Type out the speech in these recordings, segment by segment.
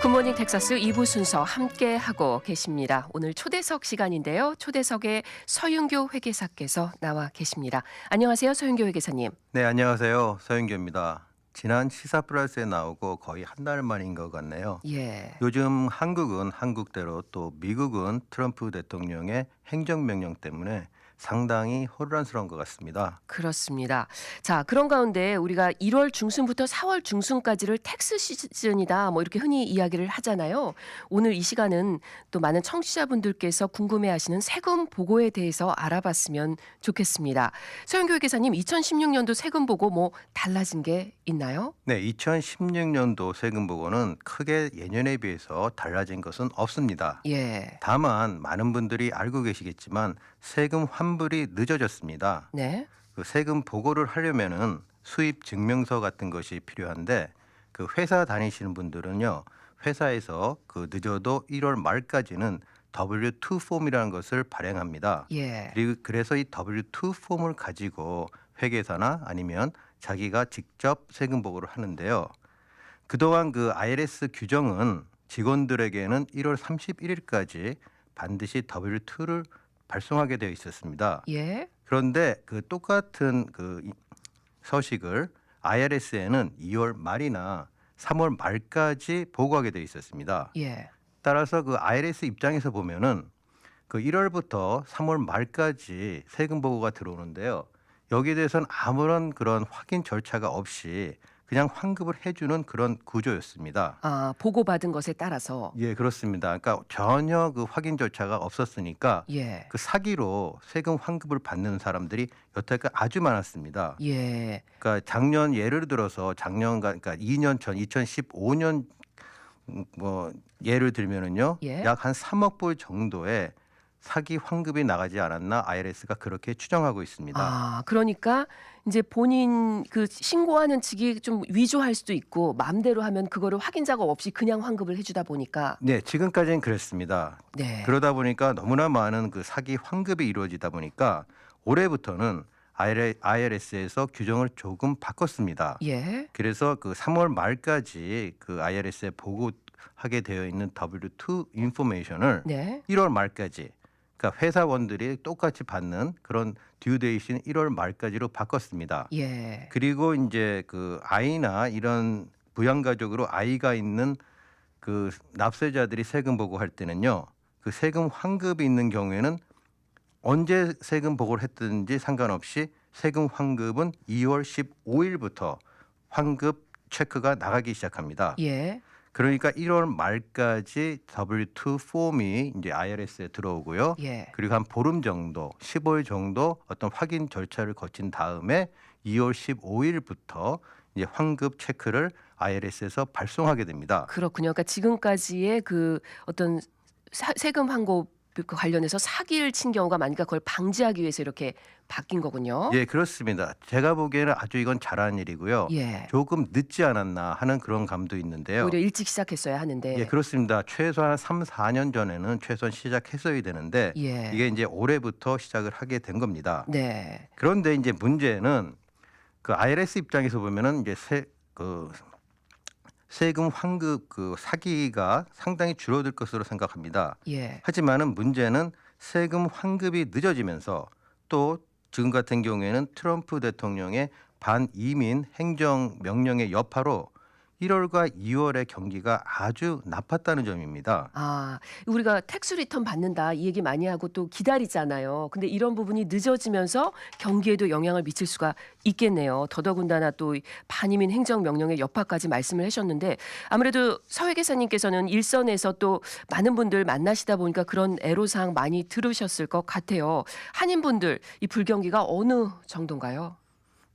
굿모닝 텍사스 2부 순서 함께하고 계십니다. 오늘 초대석 시간인데요. 초대석에 서윤교 회계사께서 나와 계십니다. 안녕하세요. 서윤교 회계사님. 네, 안녕하세요. 서윤규입니다. 지난 시사 플러스에 나오고 거의 한 달 만인 것 같네요. 예. 요즘 한국은 한국대로 또 미국은 트럼프 대통령의 행정명령 때문에 상당히 혼란스러운 것 같습니다. 그렇습니다. 자, 그런 가운데 우리가 1월 중순부터 4월 중순까지를 텍스 시즌이다. 뭐 이렇게 흔히 이야기를 하잖아요. 오늘 이 시간은 또 많은 청취자분들께서 궁금해하시는 세금 보고에 대해서 알아봤으면 좋겠습니다. 서영교 회계사님, 2016년도 세금 보고 뭐 달라진 게 있나요? 네, 2016년도 세금 보고는 크게 예년에 비해서 달라진 것은 없습니다. 예. 다만 많은 분들이 알고 계시겠지만 세금 환불이 늦어졌습니다. 네. 그 세금 보고를 하려면은 수입 증명서 같은 것이 필요한데 그 회사 다니시는 분들은요, 회사에서 그 늦어도 1월 말까지는 W2 폼이라는 것을 발행합니다. 예. 그리고 그래서 이 W2 폼을 가지고 회계사나 아니면 자기가 직접 세금 보고를 하는데요. 그동안 그 IRS 규정은 직원들에게는 1월 31일까지 반드시 W2를 발송하게 되어 있었습니다. 예. 그런데 그 똑같은 서식을 IRS에는 2월 말이나 3월 말까지 보고하게 되어 있었습니다. 예. 따라서 그 IRS 입장에서 보면은 그 1월부터 3월 말까지 세금 보고가 들어오는데요. 여기에 대해서는 아무런 그런 확인 절차가 없이 그냥 환급을 해주는 그런 구조였습니다. 아, 보고받은 것에 따라서. 예, 그렇습니다. 그러니까 전혀 그 확인 절차가 없었으니까 예. 그 사기로 세금 환급을 받는 사람들이 여태까지 아주 많았습니다. 예. 그러니까 작년 예를 들어서 그러니까 2년 전 2015년 뭐 예를 들면은요. 예. 약 한 3억 불 정도의 사기 환급이 나가지 않았나 IRS가 그렇게 추정하고 있습니다. 아, 그러니까 이제 본인 그 신고하는 측이 좀 위조할 수도 있고 마음대로 하면 그거를 확인 작업 없이 그냥 환급을 해주다 보니까. 네, 지금까지는 그랬습니다. 네. 그러다 보니까 너무나 많은 그 사기 환급이 이루어지다 보니까 올해부터는 IRS에서 규정을 조금 바꿨습니다. 예. 그래서 그 3월 말까지 그 IRS에 보고하게 되어 있는 W2 인포메이션을 네. 1월 말까지, 그러니까 회사원들이 똑같이 받는 그런 듀데이트는 1월 말까지로 바꿨습니다. 예. 그리고 이제 그 아이나 이런 부양가족으로 아이가 있는 그 납세자들이 세금 보고할 때는요, 그 세금 환급이 있는 경우에는 언제 세금 보고를 했든지 상관없이 세금 환급은 2월 15일부터 환급 체크가 나가기 시작합니다. 예. 그러니까 1월 말까지 W2 폼이 이제 IRS에 들어오고요. 예. 그리고 한 보름 정도, 15일 정도 어떤 확인 절차를 거친 다음에 2월 15일부터 이제 환급 체크를 IRS에서 발송하게 됩니다. 그렇군요. 그러니까 지금까지의 그 어떤 세금 환급 그 관련해서 사기를 친 경우가 많으니까 그걸 방지하기 위해서 이렇게 바뀐 거군요. 예, 그렇습니다. 제가 보기에는 아주 이건 잘한 일이고요. 예. 조금 늦지 않았나 하는 그런 감도 있는데요. 오히려 일찍 시작했어야 하는데. 예, 그렇습니다. 최소한 3, 4년 전에는 최소한 시작했어야 되는데 예. 이게 이제 올해부터 시작을 하게 된 겁니다. 네. 그런데 이제 문제는 그 IRS 입장에서 보면은 이제 세금 환급 그 사기가 상당히 줄어들 것으로 생각합니다. 예. 하지만은 문제는 세금 환급이 늦어지면서 또 지금 같은 경우에는 트럼프 대통령의 반이민 행정 명령의 여파로 1월과 2월의 경기가 아주 나빴다는 점입니다. 아, 우리가 텍스 리턴 받는다 이 얘기 많이 하고 또 기다리잖아요. 근데 이런 부분이 늦어지면서 경기에도 영향을 미칠 수가 있겠네요. 더더군다나 또 반이민 행정명령의 여파까지 말씀을 하셨는데 아무래도 서 회계사님께서는 일선에서 또 많은 분들 만나시다 보니까 그런 애로사항 많이 들으셨을 것 같아요. 한인분들 이 불경기가 어느 정도인가요?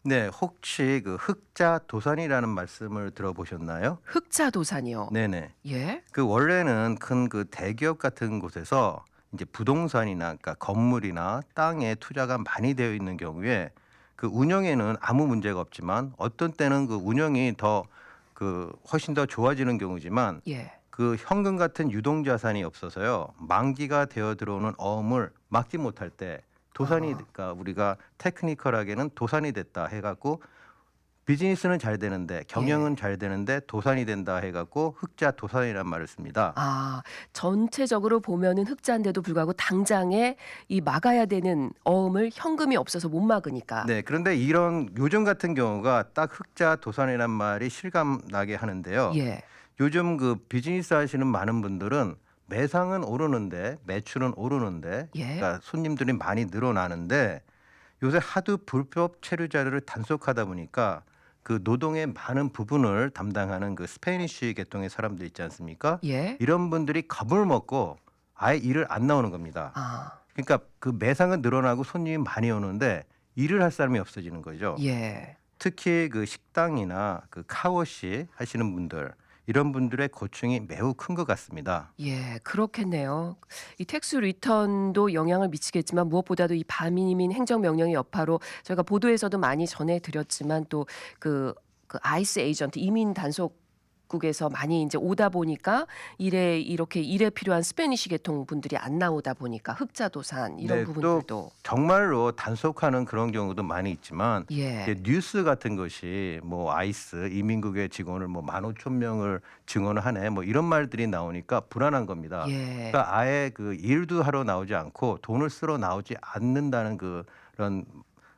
네, 혹시 그 흑자 도산이라는 말씀을 들어보셨나요? 흑자도산이요. 네네. 예? 그 원래는 큰 그 대기업 같은 곳에서 이제 부동산이나 그러니까 건물이나 땅에 투자가 많이 되어 있는 경우에 그 운영에는 아무 문제가 없지만 어떤 때는 그 운영이 더 그 훨씬 더 좋아지는 경우지만 예. 그 현금 같은 유동 자산이 없어서요. 만기가 되어 들어오는 어음을 막지 못할 때 도산이 그러니까 우리가 테크니컬하게는 도산이 됐다 해갖고 비즈니스는 잘 되는데 경영은 잘 되는데 도산이 된다 해갖고 흑자 도산이란 말을 씁니다. 아, 전체적으로 보면은 흑자인데도 불구하고 당장에 이 막아야 되는 어음을 현금이 없어서 못 막으니까. 네, 그런데 이런 요즘 같은 경우가 딱 흑자 도산이란 말이 실감 나게 하는데요. 예. 요즘 그 비즈니스 하시는 많은 분들은 매상은 오르는데 매출은 오르는데 예. 그러니까 손님들이 많이 늘어나는데 요새 하도 불법 체류 자료를 단속하다 보니까 그 노동의 많은 부분을 담당하는 그 스페니쉬 계통의 사람들 있지 않습니까? 예. 이런 분들이 겁을 먹고 아예 일을 안 나오는 겁니다. 아, 그러니까 그 매상은 늘어나고 손님이 많이 오는데 일을 할 사람이 없어지는 거죠. 예. 특히 그 식당이나 그 카워시 하시는 분들 이런 분들의 고충이 매우 큰 것 같습니다. 예, 그렇겠네요. 이 텍스 리턴도 영향을 미치겠지만 무엇보다도 이 반민 행정명령의 여파로 저희가 보도에서도 많이 전해드렸지만 또 그 아이스 에이전트 이민 단속국에서 많이 이제 오다 보니까 이렇게 일에 필요한 스페니쉬 계통 분들이 안 나오다 보니까 흑자도산 이런 네, 부분들도 정말로 단속하는 그런 경우도 많이 있지만 예, 이제 뉴스 같은 것이 뭐 아이스 이민국의 직원을 뭐 15,000명을 증언을 하네 뭐 이런 말들이 나오니까 불안한 겁니다. 예, 그러니까 아예 그 일도 하러 나오지 않고 돈을 쓰러 나오지 않는다는 그런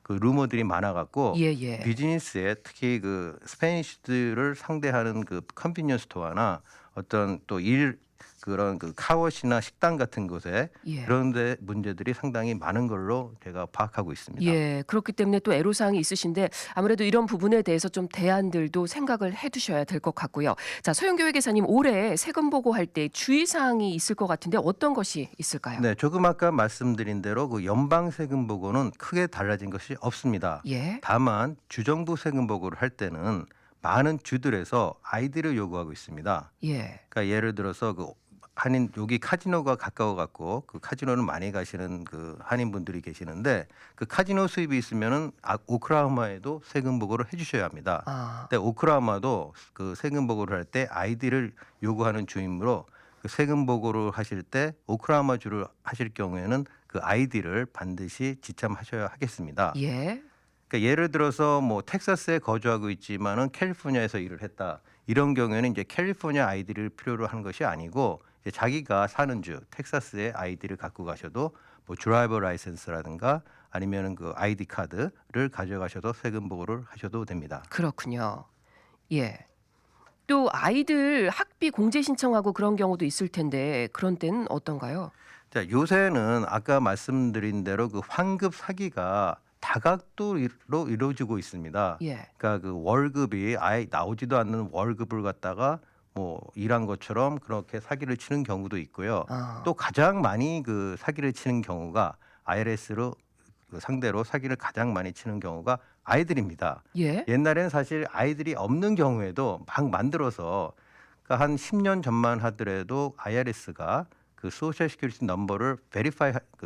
그 루머들이 많아갖고 예, 예, 비즈니스에 특히 그 스페니쉬들을 상대하는 그 컨비니언스 스토어나 어떤 또 그런 그 카워시나 식당 같은 곳에 예. 그런데 문제들이 상당히 많은 걸로 제가 파악하고 있습니다. 예, 그렇기 때문에 또 애로사항이 있으신데 아무래도 이런 부분에 대해서 좀 대안들도 생각을 해두셔야 될 것 같고요. 자, 소영교 회계사님 올해 세금 보고할 때 주의사항이 있을 것 같은데 어떤 것이 있을까요? 네, 조금 아까 말씀드린 대로 그 연방 세금 보고는 크게 달라진 것이 없습니다. 예, 다만 주정부 세금 보고를 할 때는 많은 주들에서 아이디를 요구하고 있습니다. 예, 그러니까 예를 들어서 그 한인 여기 카지노가 가까워 갖고 그 카지노는 많이 가시는 그 한인 분들이 계시는데 그 카지노 수입이 있으면은 오클라호마에도 세금 보고를 해주셔야 합니다. 아, 근데 오클라호마도 그 세금 보고를 할 때 아이디를 요구하는 주이므로 그 세금 보고를 하실 때 오클라호마 주를 하실 경우에는 그 아이디를 반드시 지참하셔야 하겠습니다. 예, 그러니까 예를 들어서 뭐 텍사스에 거주하고 있지만은 캘리포니아에서 일을 했다. 이런 경우에는 이제 캘리포니아 아이디를 필요로 하는 것이 아니고 이제 자기가 사는 주 텍사스의 아이디를 갖고 가셔도 뭐 드라이버 라이센스라든가 아니면은 그 아이디 카드를 가져가셔도 세금 보고를 하셔도 됩니다. 그렇군요. 예. 또 아이들 학비 공제 신청하고 그런 경우도 있을 텐데 그런 때는 어떤가요? 자, 요새는 아까 말씀드린 대로 그 환급 사기가 다각도로 이루어지고 있습니다. 예, 그러니까 그 월급이 아예 나오지도 않는 월급을 갖다가 뭐 일한 것처럼 그렇게 사기를 치는 경우도 있고요. 아, 또 가장 많이 그 사기를 치는 경우가 IRS로 그 상대로 사기를 가장 많이 치는 경우가 아이들입니다. 예, 옛날에는 사실 아이들이 없는 경우에도 막 만들어서 그러니까 한 10년 전만 하더라도 IRS가 그 소셜 시큐리티 넘버를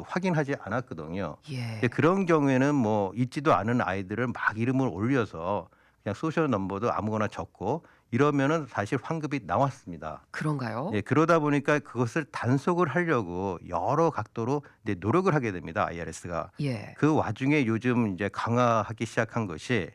확인하지 않았거든요. 예, 근데 그런 경우에는 뭐 있지도 않은 아이들을 막 이름을 올려서 그냥 소셜 넘버도 아무거나 적고 이러면은 사실 환급이 나왔습니다. 그런가요? 예, 그러다 보니까 그것을 단속을 하려고 여러 각도로 이제 노력을 하게 됩니다. IRS가. 예, 그 와중에 요즘 이제 강화하기 시작한 것이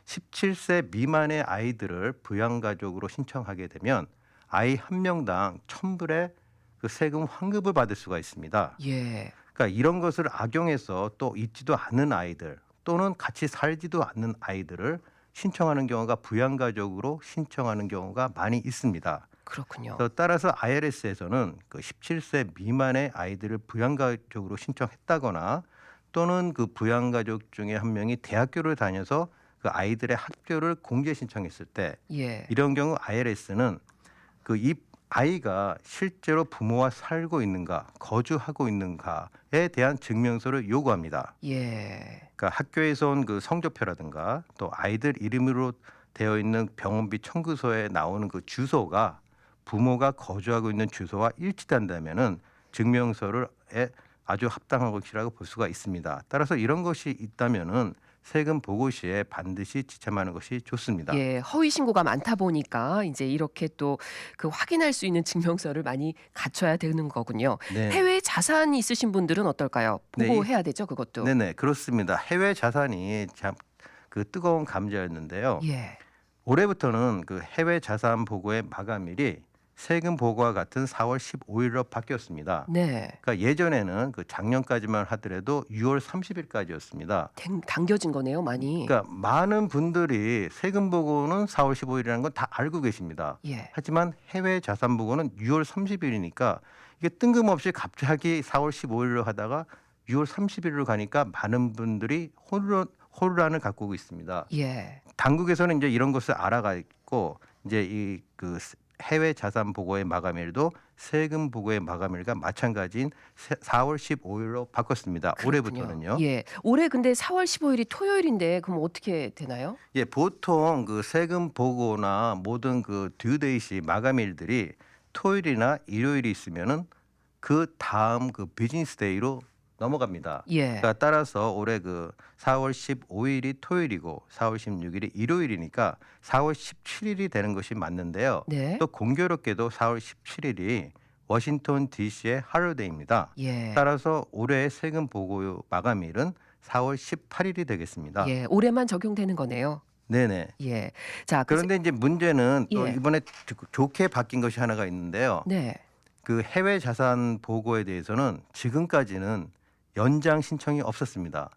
17세 미만의 아이들을 부양가족으로 신청하게 되면 아이 한 명당 1,000불의 그 세금 환급을 받을 수가 있습니다. 예, 그러니까 이런 것을 악용해서 또 있지도 않은 아이들 또는 같이 살지도 않는 아이들을 신청하는 경우가 부양가족으로 신청하는 경우가 많이 있습니다. 그렇군요. 따라서 IRS에서는 그 17세 미만의 아이들을 부양가족으로 신청했다거나 또는 그 부양가족 중에 한 명이 대학교를 다녀서 그 아이들의 학교를 공개 신청했을 때 예, 이런 경우 IRS는 그 이 아이가 실제로 부모와 살고 있는가, 거주하고 있는가에 대한 증명서를 요구합니다. 예, 그러니까 학교에서 온 그 성적표라든가 또 아이들 이름으로 되어 있는 병원비 청구서에 나오는 그 주소가 부모가 거주하고 있는 주소와 일치한다면은 증명서를 아주 합당한 것이라고 볼 수가 있습니다. 따라서 이런 것이 있다면은 세금 보고 시에 반드시 지참하는 것이 좋습니다. 예, 허위 신고가 많다 보니까 이제 이렇게 또 그 확인할 수 있는 증명서를 많이 갖춰야 되는 거군요. 네. 해외 자산이 있으신 분들은 어떨까요? 네, 보고해야 되죠, 그것도. 네네 그렇습니다. 해외 자산이 참 그 뜨거운 감자였는데요. 예. 올해부터는 그 해외 자산 보고의 마감일이 세금 보고와 같은 4월 15일로 바뀌었습니다. 네. 그러니까 예전에는 그 작년까지만 하더라도 6월 30일까지였습니다. 당겨진 거네요, 많이. 그러니까 많은 분들이 세금 보고는 4월 15일이라는 건 다 알고 계십니다. 예. 하지만 해외 자산 보고는 6월 30일이니까 이게 뜬금없이 갑자기 4월 15일로 하다가 6월 30일로 가니까 많은 분들이 혼란을 갖고 있습니다. 예. 당국에서는 이제 이런 것을 알아가 있고 이제 이 그 해외 자산 보고의 마감일도 세금 보고의 마감일과 마찬가지인 4월 15일로 바꿨습니다. 그렇군요. 올해부터는요. 예. 올해 근데 4월 15일이 토요일인데 그럼 어떻게 되나요? 예, 보통 그 세금 보고나 모든 그 듀데이시 마감일들이 토요일이나 일요일이 있으면은 그 다음 그 비즈니스 데이로 넘어갑니다. 예. 그러니까 따라서 올해 그 4월 15일이 토요일이고 4월 16일이 일요일이니까 4월 17일이 되는 것이 맞는데요. 네. 또 공교롭게도 4월 17일이 워싱턴 DC의 할로데이입니다. 예. 따라서 올해의 세금 보고 마감일은 4월 18일이 되겠습니다. 예. 올해만 적용되는 거네요. 네네. 예. 자, 그런데 이제 문제는 또 예. 이번에 좋게 바뀐 것이 하나가 있는데요. 네. 그 해외 자산 보고에 대해서는 지금까지는 연장 신청이 없었습니다.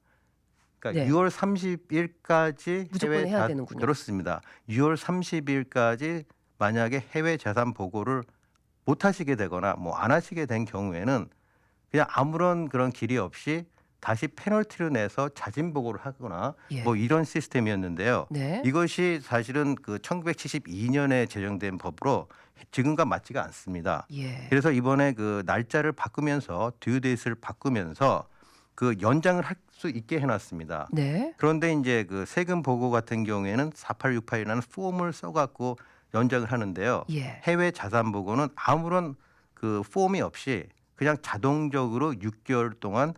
그러니까 네. 6월 30일까지 무조건 해야 되는군요. 그렇습니다. 6월 30일까지 만약에 해외 자산 보고를 못 하시게 되거나 뭐 안 하시게 된 경우에는 그냥 아무런 그런 길이 없이 다시 페널티를 내서 자진 보고를 하거나 예. 뭐 이런 시스템이었는데요. 네. 이것이 사실은 그 1972년에 제정된 법으로 지금과 맞지가 않습니다. 예. 그래서 이번에 그 날짜를 바꾸면서 듀데이트를 바꾸면서 그 연장을 할 수 있게 해놨습니다. 네. 그런데 이제 그 세금 보고 같은 경우에는 4868이라는 폼을 써갖고 연장을 하는데요. 예. 해외 자산 보고는 아무런 그 폼이 없이 그냥 자동적으로 6개월 동안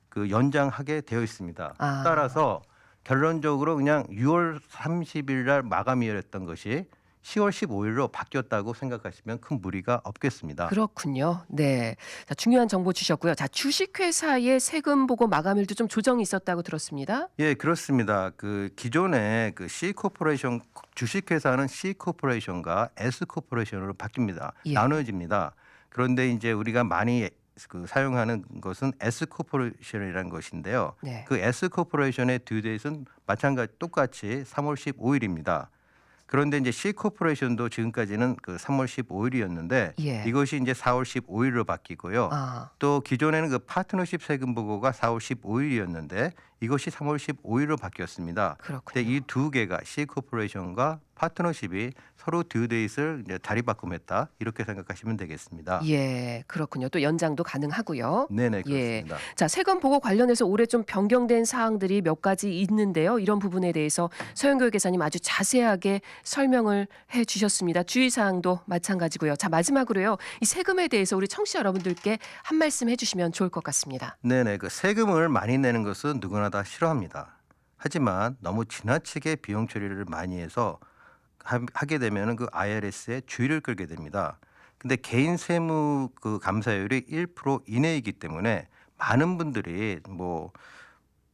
그 연장하게 되어 있습니다. 아. 따라서 결론적으로 그냥 6월 30일 날 마감이었던 것이 10월 15일로 바뀌었다고 생각하시면 큰 무리가 없겠습니다. 그렇군요. 네. 자, 중요한 정보 주셨고요. 자, 주식회사의 세금 보고 마감일도 좀 조정이 있었다고 들었습니다. 예, 그렇습니다. 그 기존에 그 C 코퍼레이션 주식회사는 C 코퍼레이션과 S 코퍼레이션으로 바뀝니다. 예. 나눠집니다. 그런데 이제 우리가 많이 그 사용하는 것은 S 코퍼레이션이라는 것인데요. 네. 그 S 코퍼레이션의 듀데이트는 마찬가지 똑같이 3월 15일입니다. 그런데 이제 C 코퍼레이션도 지금까지는 그 3월 15일이었는데 예. 이것이 이제 4월 15일로 바뀌고요. 아. 또 기존에는 그 파트너십 세금 보고가 4월 15일이었는데 이것이 3월 15일로 바뀌었습니다. 그렇군요. 근데 이 두 개가 C 코퍼레이션과 파트너십이 서로 듀데이트를 이제 자리 바꿈했다 이렇게 생각하시면 되겠습니다. 예, 그렇군요. 또 연장도 가능하고요. 네네 예. 그렇습니다. 자, 세금 보고 관련해서 올해 좀 변경된 사항들이 몇 가지 있는데요. 이런 부분에 대해서 서영교 회계사님 아주 자세하게 설명을 해 주셨습니다. 주의사항도 마찬가지고요. 자, 마지막으로요. 이 세금에 대해서 우리 청취자 여러분들께 한 말씀 해주시면 좋을 것 같습니다. 네네 그 세금을 많이 내는 것은 누구나 다 싫어합니다. 하지만 너무 지나치게 비용 처리를 많이 해서 하게 되면은 그 IRS에 주의를 끌게 됩니다. 근데 개인 세무 그 감사율이 1% 이내이기 때문에 많은 분들이 뭐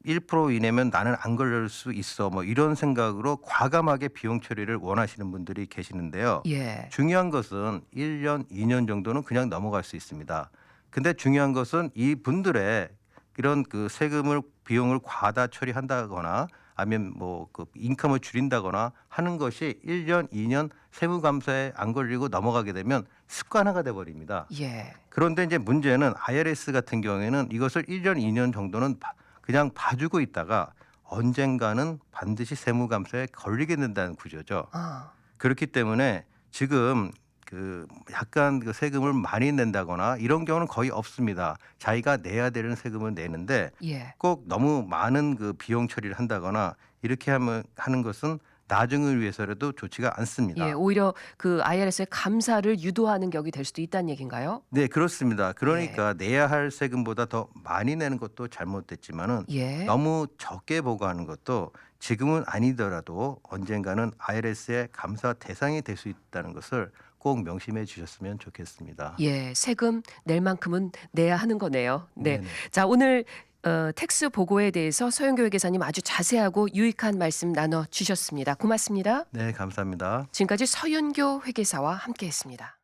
1% 이내면 나는 안 걸릴 수 있어 뭐 이런 생각으로 과감하게 비용 처리를 원하시는 분들이 계시는데요. 예. 중요한 것은 1년, 2년 정도는 그냥 넘어갈 수 있습니다. 근데 중요한 것은 이 분들의 이런 그 세금을 비용을 과다 처리한다거나 아니면 뭐 그 인컴을 줄인다거나 하는 것이 1년, 2년 세무감사에 안 걸리고 넘어가게 되면 습관화가 돼 버립니다. 예. 그런데 이제 문제는 IRS 같은 경우에는 이것을 1년, 2년 정도는 그냥 봐주고 있다가 언젠가는 반드시 세무감사에 걸리게 된다는 구조죠. 아. 그렇기 때문에 지금 그 약간 그 세금을 많이 낸다거나 이런 경우는 거의 없습니다. 자기가 내야 되는 세금을 내는데 예. 꼭 너무 많은 그 비용 처리를 한다거나 이렇게 하는 것은 나중을 위해서라도 좋지가 않습니다. 예, 오히려 그 IRS의 감사를 유도하는 격이 될 수도 있다는 얘기인가요? 네, 그렇습니다. 그러니까 내야 할 세금보다 더 많이 내는 것도 잘못됐지만은 예. 너무 적게 보고하는 것도 지금은 아니더라도 언젠가는 IRS의 감사 대상이 될 수 있다는 것을 꼭 명심해 주셨으면 좋겠습니다. 예, 세금 낼 만큼은 내야 하는 거네요. 네. 네네. 자, 오늘 텍스 보고에 대해서 서영교 회계사님 아주 자세하고 유익한 말씀 나눠 주셨습니다. 고맙습니다. 네, 감사합니다. 지금까지 서윤교 회계사와 함께했습니다.